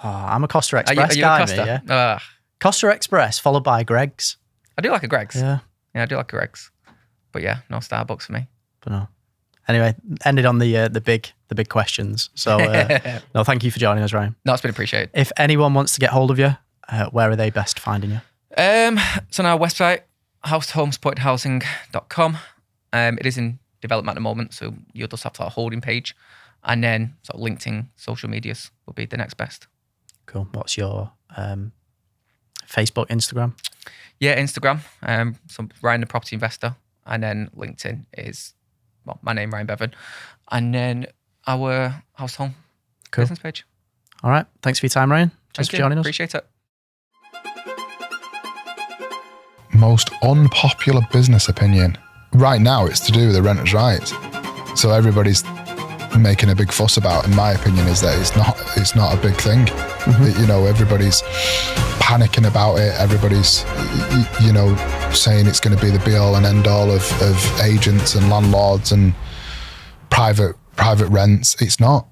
Oh, I'm a Costa Express are you guy, a Costa? mate, yeah. Costa Express followed by Greg's. I do like a Greg's. Yeah, I do like a Greg's. But yeah, no Starbucks for me. But no. Anyway, ended on the big questions. So no, thank you for joining us, Ryan. No, it's been appreciated. If anyone wants to get hold of you, where are they best finding you? So on our website, housing.com. It is in development at the moment, so you'll just have to have a holding page, and then sort of LinkedIn, social medias will be the next best. Cool. What's your Facebook, Instagram? Yeah, Instagram. So Ryan the Property Investor, and then LinkedIn is my name, Ryan Bevan, and then our house home business page. All right. Thanks for your time, Ryan. Thanks for joining us. Appreciate it. Most unpopular business opinion right now, it's to do with the renters' rights. So everybody's making a big fuss about, in my opinion, is that it's not a big thing. Mm-hmm. Everybody's panicking about it. Everybody's saying it's going to be the be all and end all of agents and landlords and private rents. It's not.